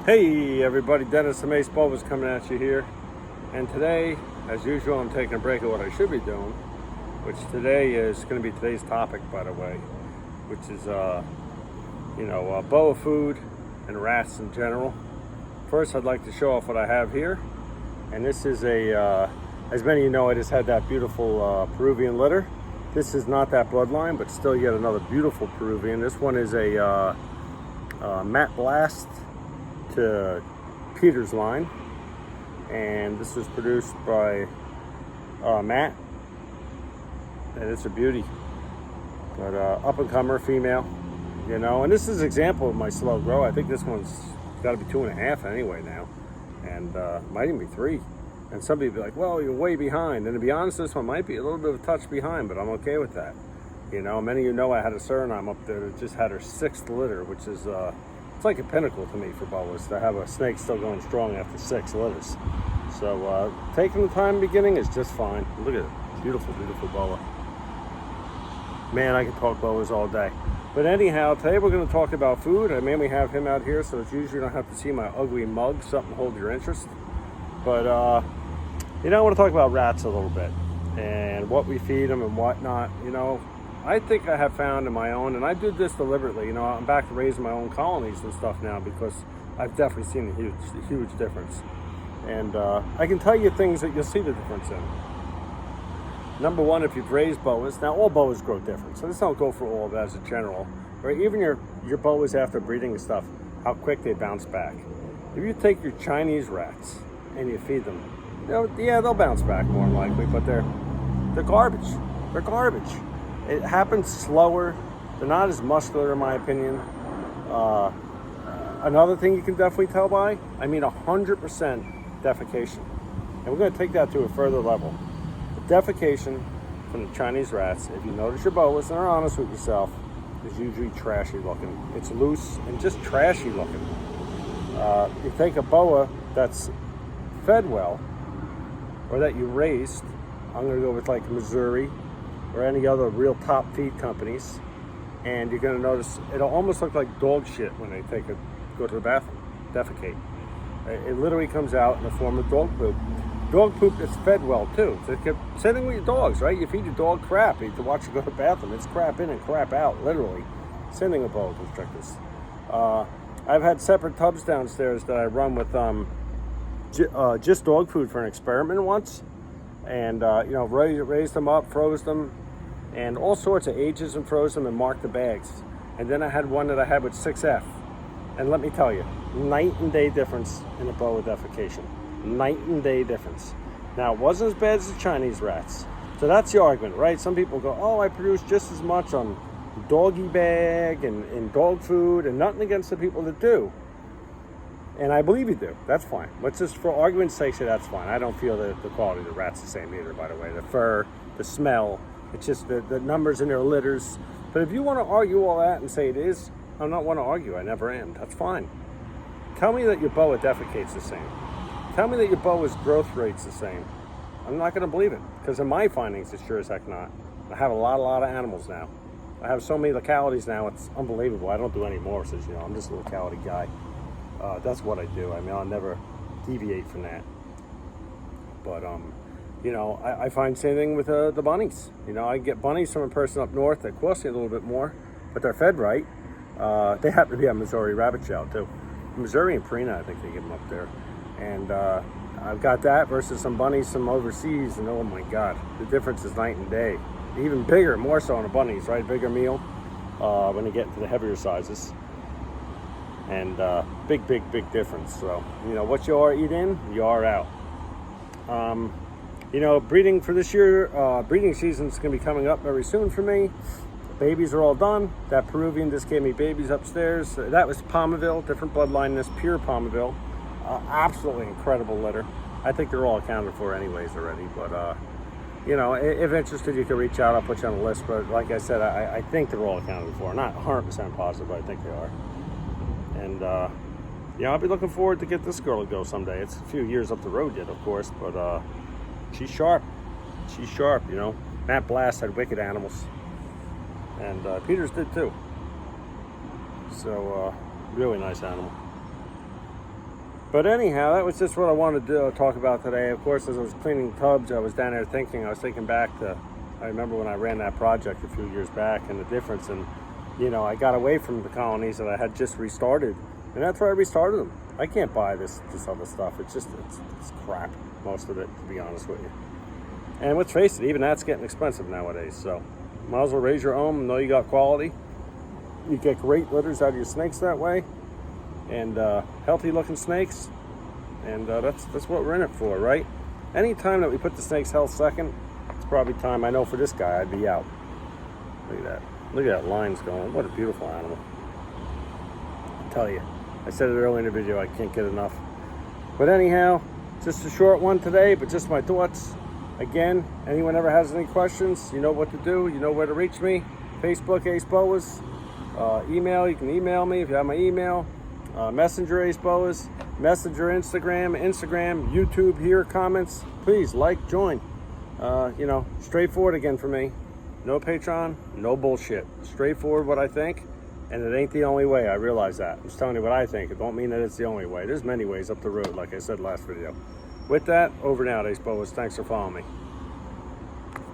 Hey everybody, Dennis the Mace Boas coming at you here. And today, as usual, I'm taking a break of what I should be doing, which today is going to be today's topic, by the way, which is, boa food and rats in general. First, I'd like to show off what I have here. And this is as many of you know, I just had that beautiful Peruvian litter. This is not that bloodline, but still yet another beautiful Peruvian. This one is a Matt Blast to Peter's line, and this was produced by Matt, and it's a beauty. But up-and-comer female, and this is an example of my slow grow. I think this one's got to be 2.5 anyway now, and might even be 3. And somebody would be like, well, you're way behind. And to be honest, this one might be a little bit of a touch behind, but I'm okay with that. Many of you know I had a Suriname up there that just had her 6th litter, which is it's like a pinnacle to me for boas to have a snake still going strong after 6 litters. So taking the time beginning is just fine. Look at it, beautiful, beautiful boa. Man, I can talk boas all day. But anyhow, today we're going to talk about food. I mainly have him out here, so it's usually you don't have to see my ugly mug, something to hold your interest. But I want to talk about rats a little bit and what we feed them and whatnot. I think I have found in my own, and I do this deliberately, I'm back to raising my own colonies and stuff now because I've definitely seen a huge difference. And I can tell you things that you'll see the difference in. Number one, if you've raised boas, now all boas grow different, so this don't go for all of that as a general, right? Even your boas after breeding and stuff, how quick they bounce back. If you take your Chinese rats and you feed them, they'll bounce back more than likely, but they're garbage. They're garbage. It happens slower. They're not as muscular, in my opinion. Another thing you can definitely tell by, 100% defecation. And we're going to take that to a further level. The defecation from the Chinese rats, if you notice your boas and are honest with yourself, is usually trashy looking. It's loose and just trashy looking. You take a boa that's fed well, or that you raised, I'm going to go with like Missouri, or any other real top feed companies, and you're going to notice it'll almost look like dog shit when they go to the bathroom, defecate. It literally comes out in the form of dog poop. Dog poop is fed well too. Same thing with your dogs, right? You feed your dog crap, you watch it go to the bathroom. It's crap in and crap out, literally. Same thing with boa constrictors. I've had separate tubs downstairs that I run with just dog food for an experiment once. And, raised them up, froze them, and all sorts of ages and froze them and marked the bags. And then I had one that I had with 6F. And let me tell you, night and day difference in the boa defecation. Night and day difference. Now, it wasn't as bad as the Chinese rats. So that's the argument, right? Some people go, oh, I produce just as much on doggy bag and dog food, and nothing against the people that do. And I believe you do. That's fine. Let's just, for argument's sake, say that's fine. I don't feel that the quality of the rat's the same either, by the way. The fur, the smell, it's just the numbers in their litters. But if you want to argue all that and say it is, I'm not want to argue. I never am. That's fine. Tell me that your boa defecates the same. Tell me that your boa's growth rate's the same. I'm not going to believe it, because in my findings, it's sure as heck not. I have a lot of animals now. I have so many localities now, it's unbelievable. I don't do any more, since, I'm just a locality guy. That's what I do. I'll never deviate from that. But, I find same thing with the bunnies. I get bunnies from a person up north that cost me a little bit more, but they're fed right. They happen to be on Missouri rabbit chow, too. Missouri and Purina, I think they give them up there. And I've got that versus some bunnies from overseas, and oh my God, the difference is night and day. Even bigger, more so on the bunnies, right? Bigger meal when you get into the heavier sizes. And big difference. So, what you are eat in, you are out. Breeding for this year, breeding season's going to be coming up very soon for me. The babies are all done. That Peruvian just gave me babies upstairs. That was Palmaville, different bloodline than this, pure Palmaville. Absolutely incredible litter. I think they're all accounted for anyways already. But, if interested, you can reach out. I'll put you on the list. But like I said, I think they're all accounted for. Not 100% positive, but I think they are. And, I'll be looking forward to get this girl to go someday. It's a few years up the road yet, of course, but she's sharp. She's sharp, Matt Blast had wicked animals. And Peters did too. So, really nice animal. But anyhow, that was just what I wanted to talk about today. Of course, as I was cleaning tubs, I was down there thinking, I was thinking back to, I remember when I ran that project a few years back and the difference. And, you know, I got away from the colonies that I had just restarted. And that's where I restarted them. I can't buy this other stuff. It's just, it's crap, most of it, to be honest with you. And let's face it, even that's getting expensive nowadays. So might as well raise your own and know you got quality. You get great litters out of your snakes that way. And healthy looking snakes, and that's what we're in it for, right? Anytime that we put the snake's health second, it's probably time. I know for this guy, I'd be out. Look at that lines going. What a beautiful animal. I tell you, I said it earlier in the video, I can't get enough. But anyhow, just a short one today, but just my thoughts. Again, anyone ever has any questions, you know what to do, you know where to reach me. Facebook, Ace Boas. Email, you can email me if you have my email. Messenger Ace Boas, Messenger Instagram, YouTube here, comments. Please like, join. You know, straightforward again for me. No Patreon, no bullshit. Straightforward what I think, and it ain't the only way. I realize that. I'm just telling you what I think. It don't mean that it's the only way. There's many ways up the road, like I said last video. With that, over and out, Ace Boas. Thanks for following me.